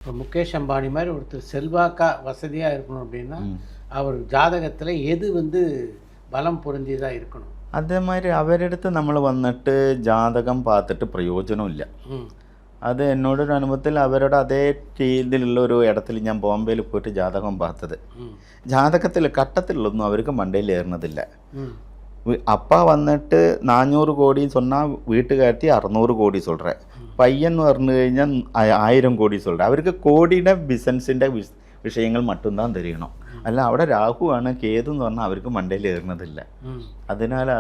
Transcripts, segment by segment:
இப்போ முகேஷ் அம்பானி மாதிரி ஒருத்தர் செல்வாக்கா வசதியாக இருக்கணும் அப்படின்னா அவர் ஜாதகத்தில் எது பலம் பொருந்தியதாக இருக்கணும்? അതേമാതിരി അവരെടുത്ത് നമ്മൾ വന്നിട്ട് ജാതകം പാത്തിട്ട് പ്രയോജനമില്ല. അത് എന്നോടൊരു അനുഭവത്തിൽ അവരുടെ അതേ രീതിയിലുള്ള ഒരു ഇടത്തിൽ ഞാൻ ബോംബെയിൽ പോയിട്ട് ജാതകം പാത്തത്. ജാതകത്തിൽ കട്ടത്തിലൊന്നും അവർക്ക് മണ്ടയിൽ ഏറുന്നതില്ല. அப்பா வந்துட்டு 400 கோடி சொன்னால் வீட்டுக்கார்த்தி 600 கோடி சொல்கிறேன். பையன்னு പറഞ്ഞു കഴിഞ്ഞാൽ 1000 கோடி சொல்கிறேன். അവർക്ക് കോടിയുടെ ബിസിനസ്സിൻ്റെ വിഷയങ്ങൾ മറ്റുംதான் തെരിയണം. അല്ല അവിടെ രാഹുവാണ് കേതെന്ന് പറഞ്ഞാൽ അവർക്ക് മണ്ടയിൽ ഏറുന്നതില്ല. അതിനാൽ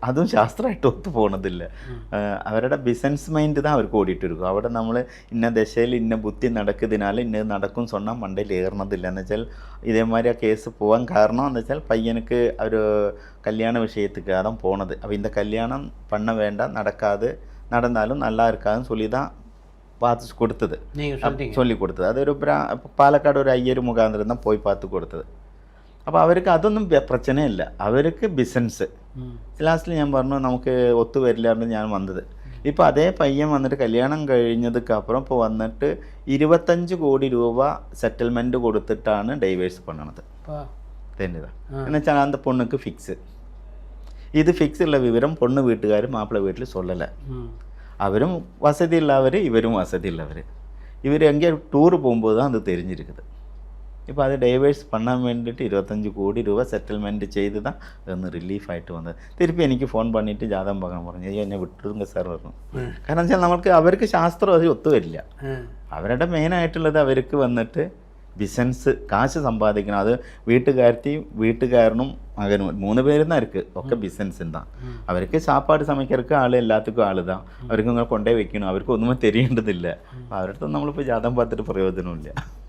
അതും ശാസ്ത്രമായിട്ട് ഒത്തു പോകണതില്ല. അവരുടെ ബിസിനസ് മൈൻഡ് தான் അവർക്ക് ഓടിയിട്ടിരിക്കും. അവിടെ നമ്മൾ ഇന്ന ദശയിൽ ഇന്ന ബുദ്ധി നടക്കുന്നതിനാൽ ഇന്നത് നടക്കും சொன்னால் മണ്ടയിൽ ഏറുന്നതില്ല. എന്ന് വെച്ചാൽ ഇതേമാതിരി ആ കേസ് പോകാൻ കാരണം എന്ന് വെച്ചാൽ പയ്യനുക്ക് ഒരു கல்யாண விஷயத்துக்காக தான் போனது. அப்போ இந்த கல்யாணம் பண்ண வேண்டாம், நடக்காது, நடந்தாலும் நல்லா இருக்காதுன்னு சொல்லி தான் பார்த்து கொடுத்தது, சொல்லி கொடுத்தது. அது ஒரு പാലക്കാട് ഒരു അയ്യർ മുഖാന്തരം தான் പോയി பார்த்து കൊടുത്തത്. അപ്പോൾ അവർക്ക് അതൊന്നും പ്രശ്നമില്ല. അവർക്ക് ബിസിനസ്. ലാസ്റ്റിൽ ഞാൻ പറഞ്ഞു നമുക്ക് ഒത്തുവരില്ലാണ്ട് ഞാൻ വന്നത്. ഇപ്പോൾ അതേ പയ്യൻ വന്നിട്ട് കല്യാണം കഴിഞ്ഞതുക്കപ്പുറം ഇപ്പോൾ വന്നിട്ട് 25 കോടി രൂപ സെറ്റിൽമെൻറ്റ് കൊടുത്തിട്ടാണ് ഡൈവേഴ്സ് പണത്. தெரிஞ்சுதான் என்ன வச்சால் அந்த பொண்ணுக்கு ஃபிக்ஸு. இது ஃபிக்ஸ் உள்ள விவரம் பொண்ணு வீட்டுக்கார் மாப்பிள்ளை வீட்டில் சொல்லலை. அவரும் வசதி இல்லாதவர், இவரும் வசதி இல்லவர். இவர் எங்கேயோ டூர் போகும்போது தான் அது தெரிஞ்சிருக்குது. இப்போ அது டைவர்ஸ் பண்ண வேண்டிட்டு 25 கோடி ரூபா செட்டில்மெண்ட் செய்து தான் அது ரிலீஃப் ஆகிட்டு வந்தது. திருப்பி എനിക്ക് ഫോൺ பண்ணிட்டு ജാതകം பார்க்க പറഞ്ഞു. എന്നെ വിട്ടിരുங்க സാർ പറഞ്ഞു. കാരണം വെച്ചാൽ നമുക്ക് അവർക്ക് ശാസ്ത്രം അത് ഒത്തുവരില്ല. അവരുടെ മെയിനായിട്ടുള്ളത് അവർക്ക് വന്നിട്ട് ബിസിനസ്, കാശ് സമ്പാദിക്കണം. അത് വീട്ടുകാരത്തെയും വീട്ടുകാരനും മകനും 3 പേരും தான் இருக்குது. ഒക്കെ ബിസിനസ് தான். അവർക്ക് சாப்பாடு சமைக்கிறதுக்கு ആൾ എല്ലാத்துக்கும் ആൾ தான். അവർക്ക് ഇങ്ങനെ കൊണ്ടേ വെക്കണം. അവർക്ക് ഒന്നും തെരിയേണ്ടതില്ല. അവരുടെ നമ്മളിപ്പോൾ ജാതകം பார்த்துட்டு പ്രയോജനമില്ല.